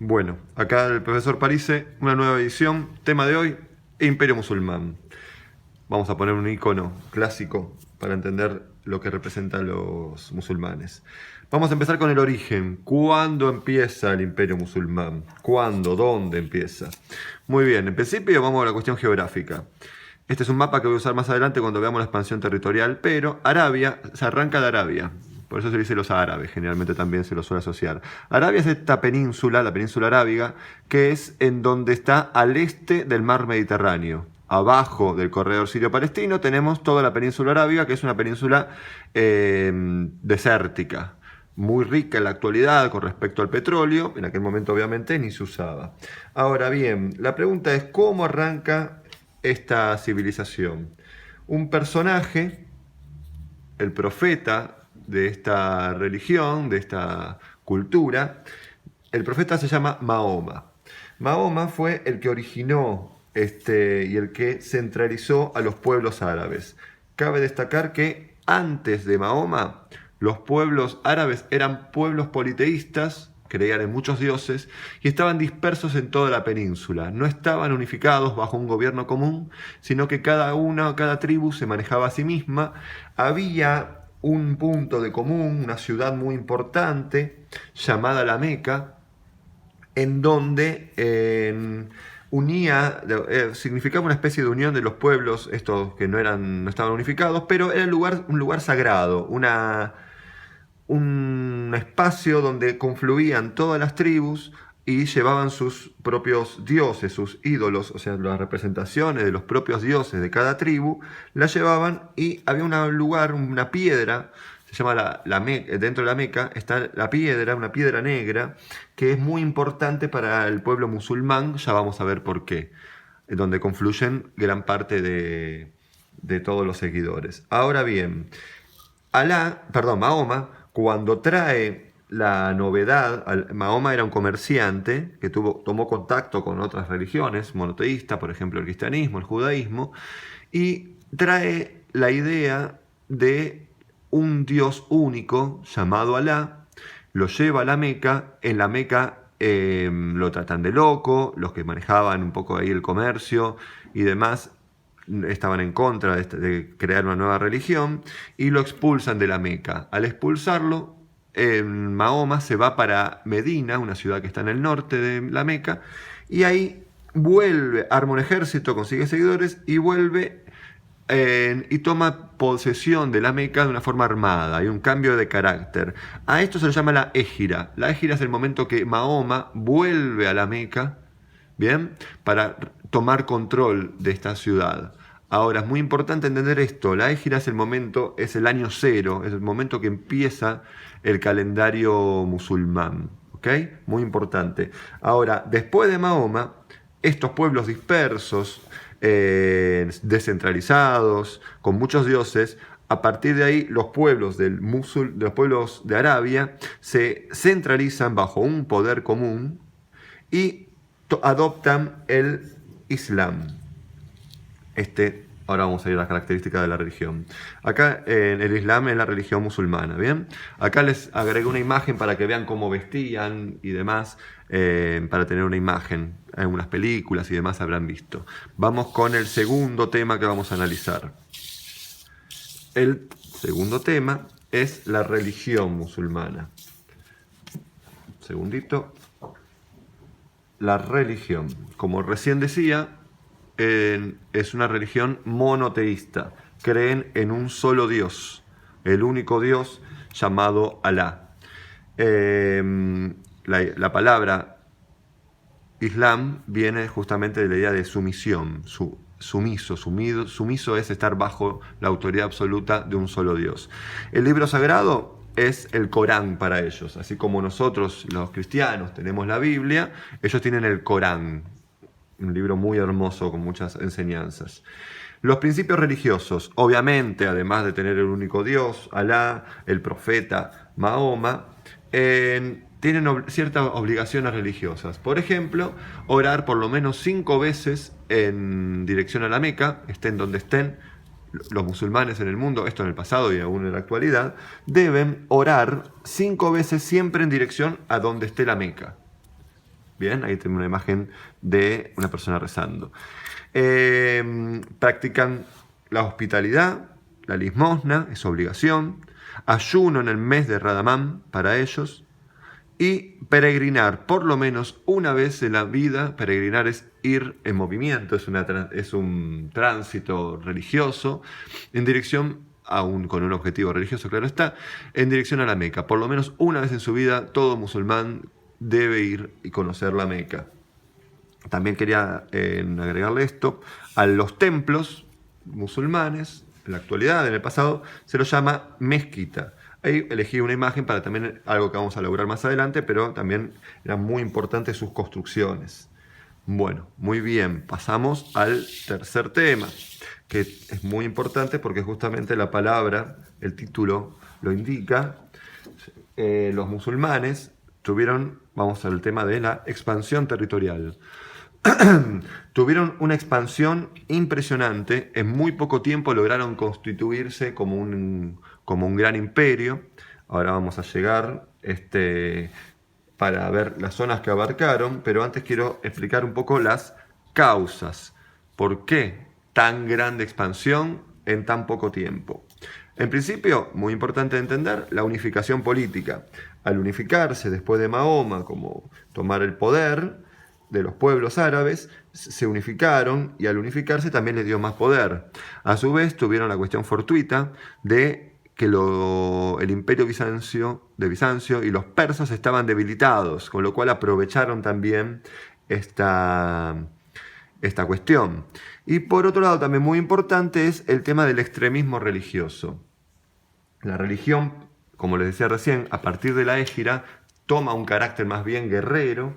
Bueno, acá el profesor Parise, una nueva edición. Tema de hoy, Imperio Musulmán. Vamos a poner un icono clásico para entender lo que representan los musulmanes. Vamos a empezar con el origen. ¿Cuándo empieza el Imperio Musulmán? ¿Cuándo? ¿Dónde empieza? Muy bien, en principio vamos a la cuestión geográfica. Este es un mapa que voy a usar más adelante cuando veamos la expansión territorial, pero Arabia se arranca de Arabia. Por eso se dice los árabes, generalmente también se los suele asociar. Arabia es esta península, la península arábiga, que es en donde está al este del mar Mediterráneo. Abajo del corredor sirio-palestino tenemos toda la península arábiga, que es una península desértica, muy rica en la actualidad con respecto al petróleo. En aquel momento obviamente ni se usaba. Ahora bien, la pregunta es ¿cómo arranca esta civilización? Un personaje, el profeta de esta religión, de esta cultura, el profeta se llama Mahoma. Mahoma fue el que originó y el que centralizó a los pueblos árabes. Cabe destacar que antes de Mahoma, los pueblos árabes eran pueblos politeístas, creían en muchos dioses y estaban dispersos en toda la península. No estaban unificados bajo un gobierno común, sino que cada tribu se manejaba a sí misma. Había un punto de común, una ciudad muy importante llamada la Meca, en donde significaba una especie de unión de los pueblos, estos que no estaban unificados, pero era un lugar sagrado, un espacio donde confluían todas las tribus y llevaban sus propios dioses, sus ídolos, o sea, las representaciones de los propios dioses de cada tribu, las llevaban y había un lugar, una piedra, se llama dentro de la Meca, está la piedra, una piedra negra, que es muy importante para el pueblo musulmán, ya vamos a ver por qué, donde confluyen gran parte de todos los seguidores. Ahora bien, Mahoma, cuando trae la novedad, Mahoma era un comerciante que tomó contacto con otras religiones monoteístas, por ejemplo el cristianismo, el judaísmo, y trae la idea de un Dios único llamado Alá, lo lleva a la Meca. En la Meca lo tratan de loco, los que manejaban un poco ahí el comercio y demás estaban en contra de crear una nueva religión y lo expulsan de la Meca. Al expulsarlo, Mahoma se va para Medina, una ciudad que está en el norte de la Meca, y ahí arma un ejército, consigue seguidores y vuelve y toma posesión de la Meca de una forma armada. Hay un cambio de carácter. A esto se le llama la égira. La égira es el momento que Mahoma vuelve a la Meca, ¿bien?, para tomar control de esta ciudad. Ahora, es muy importante entender esto. La égira es el año cero, es el momento que empieza el calendario musulmán. ¿Ok? Muy importante. Ahora, después de Mahoma, estos pueblos dispersos, descentralizados, con muchos dioses, a partir de ahí los pueblos de los pueblos de Arabia se centralizan bajo un poder común y adoptan el Islam. Ahora vamos a ir a las características de la religión. Acá el Islam es la religión musulmana, ¿bien? Acá les agregué una imagen para que vean cómo vestían y demás, para tener una imagen. Algunas películas y demás habrán visto. Vamos con el segundo tema que vamos a analizar. El segundo tema es la religión musulmana. Segundito. La religión, como recién decía, es una religión monoteísta. Creen en un solo Dios, el único Dios llamado Alá. La palabra Islam viene justamente de la idea de sumisión, sumiso es estar bajo la autoridad absoluta de un solo Dios. El libro sagrado es el Corán para ellos, así como nosotros los cristianos tenemos la Biblia, ellos tienen el Corán, un libro muy hermoso con muchas enseñanzas. Los principios religiosos, obviamente, además de tener el único Dios, Alá, el profeta, Mahoma, tienen ciertas obligaciones religiosas. Por ejemplo, orar por lo menos 5 veces en dirección a la Meca, estén donde estén los musulmanes en el mundo, esto en el pasado y aún en la actualidad, deben orar 5 veces siempre en dirección a donde esté la Meca. Bien, ahí tengo una imagen de una persona rezando. Practican la hospitalidad, la limosna, es obligación, ayuno en el mes de Radamán para ellos, y peregrinar por lo menos una vez en la vida. Peregrinar es ir en movimiento, es un tránsito religioso en dirección con un objetivo religioso, claro está, en dirección a la Meca. Por lo menos una vez en su vida todo musulmán debe ir y conocer la Meca. También quería agregarle esto: a los templos musulmanes, en la actualidad, en el pasado, se los llama mezquita. Ahí elegí una imagen para también algo que vamos a lograr más adelante, pero también eran muy importantes sus construcciones. Bueno, muy bien, pasamos al tercer tema, que es muy importante porque justamente la palabra, el título lo indica. Los musulmanes tuvieron, vamos al tema de la expansión territorial. Tuvieron una expansión impresionante, en muy poco tiempo lograron constituirse como un gran imperio. Ahora vamos a llegar para ver las zonas que abarcaron, pero antes quiero explicar un poco las causas. ¿Por qué tan grande expansión en tan poco tiempo? En principio, muy importante entender, la unificación política. Al unificarse después de Mahoma, como tomar el poder de los pueblos árabes, se unificaron, y al unificarse también les dio más poder. A su vez tuvieron la cuestión fortuita de que el imperio de Bizancio y los persas estaban debilitados, con lo cual aprovecharon también esta cuestión. Y por otro lado, también muy importante es el tema del extremismo religioso. La religión, como les decía recién, a partir de la Hégira, toma un carácter más bien guerrero,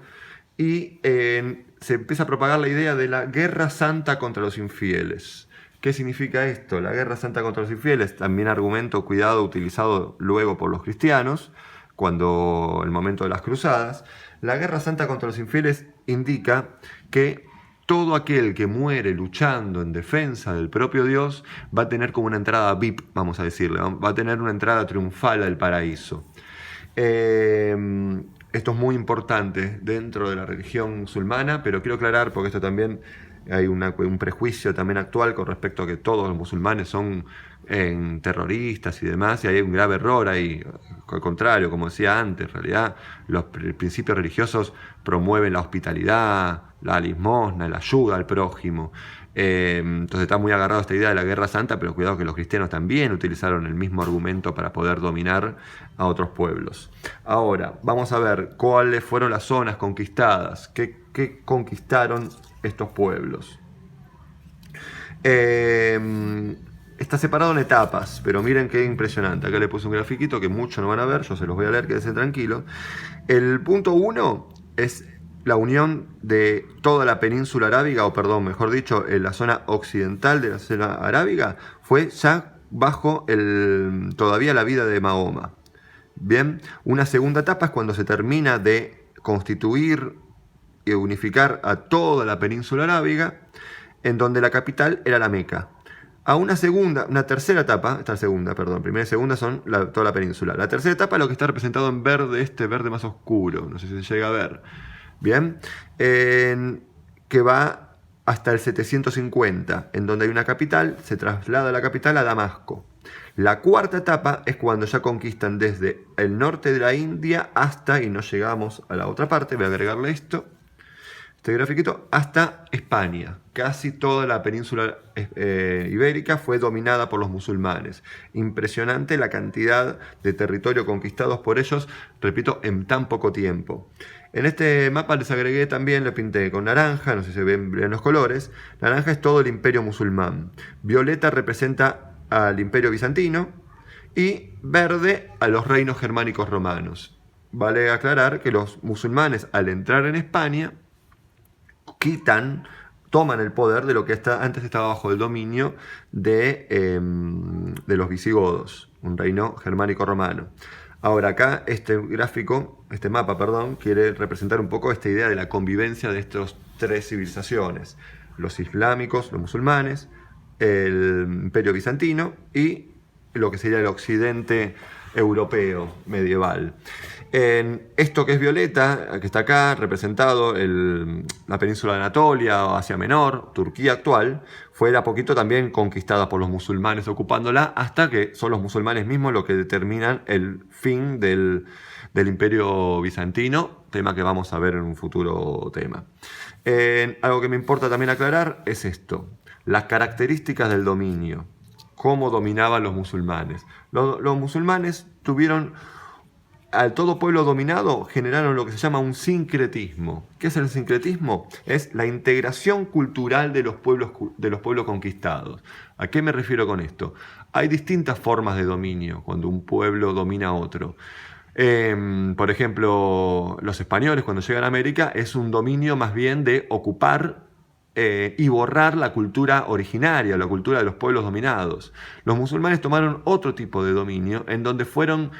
y se empieza a propagar la idea de la guerra santa contra los infieles. ¿Qué significa esto? La guerra santa contra los infieles, también argumento, cuidado, utilizado luego por los cristianos, cuando el momento de las cruzadas. La guerra santa contra los infieles indica que todo aquel que muere luchando en defensa del propio Dios va a tener como una entrada VIP, vamos a decirle, va a tener una entrada triunfal al paraíso. Esto es muy importante dentro de la religión musulmana, pero quiero aclarar, porque esto también hay un prejuicio también actual con respecto a que todos los musulmanes son terroristas y demás, y hay un grave error ahí. Al contrario, como decía antes, en realidad los principios religiosos promueven la hospitalidad, la limosna, la ayuda al prójimo. Entonces está muy agarrado a esta idea de la guerra santa, pero cuidado que los cristianos también utilizaron el mismo argumento para poder dominar a otros pueblos. Ahora, vamos a ver cuáles fueron las zonas conquistadas, qué conquistaron estos pueblos. Está separado en etapas, pero miren qué impresionante. Acá le puse un grafiquito que muchos no van a ver, yo se los voy a leer, quédense tranquilos. El punto 1 es la unión de toda la península arábiga, o perdón, mejor dicho, la zona occidental de la zona arábiga, fue ya bajo todavía la vida de Mahoma. Bien, una segunda etapa es cuando se termina de constituir y unificar a toda la península arábiga, en donde la capital era la Meca. A una tercera etapa, primera y segunda son toda la península. La tercera etapa es lo que está representado en verde, verde más oscuro, no sé si se llega a ver. Bien, que va hasta el 750, en donde hay una capital, se traslada la capital a Damasco. La cuarta etapa es cuando ya conquistan desde el norte de la India hasta, y no llegamos a la otra parte, voy a agregarle este grafiquito, hasta España. Casi toda la península ibérica fue dominada por los musulmanes. Impresionante la cantidad de territorio conquistados por ellos, repito, en tan poco tiempo. En este mapa les agregué también, le pinté con naranja, no sé si se ven bien los colores. Naranja es todo el imperio musulmán. Violeta representa al imperio bizantino y verde a los reinos germánicos romanos. Vale aclarar que los musulmanes, al entrar en España, toman el poder de lo que antes estaba bajo el dominio de los visigodos, un reino germánico romano. Ahora acá este mapa, quiere representar un poco esta idea de la convivencia de estas tres civilizaciones: los islámicos, los musulmanes, el imperio bizantino y lo que sería el occidente europeo medieval. En esto que es violeta, que está acá representado, la península de Anatolia o Asia Menor, Turquía actual, fue de a poquito también conquistada por los musulmanes ocupándola, hasta que son los musulmanes mismos los que determinan el fin del imperio bizantino, tema que vamos a ver en un futuro tema. Algo que me importa también aclarar es esto, las características del dominio, cómo dominaban los musulmanes. Los musulmanes tuvieron, al todo pueblo dominado, generaron lo que se llama un sincretismo. ¿Qué es el sincretismo? Es la integración cultural de los pueblos conquistados. ¿A qué me refiero con esto? Hay distintas formas de dominio cuando un pueblo domina a otro. Por ejemplo, los españoles cuando llegan a América es un dominio más bien de ocupar y borrar la cultura originaria, la cultura de los pueblos dominados. Los musulmanes tomaron otro tipo de dominio en donde fueron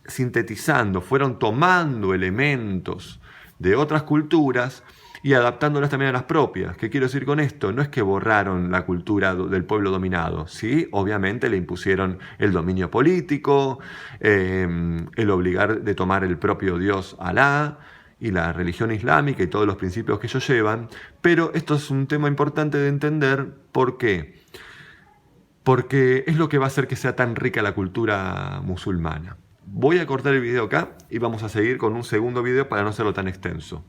sintetizando, fueron tomando elementos de otras culturas y adaptándolas también a las propias. ¿Qué quiero decir con esto? No es que borraron la cultura del pueblo dominado, sí, obviamente le impusieron el dominio político, el obligar de tomar el propio Dios Alá, y la religión islámica y todos los principios que ellos llevan, pero esto es un tema importante de entender. ¿Por qué? Porque es lo que va a hacer que sea tan rica la cultura musulmana. Voy a cortar el video acá y vamos a seguir con un segundo video para no hacerlo tan extenso.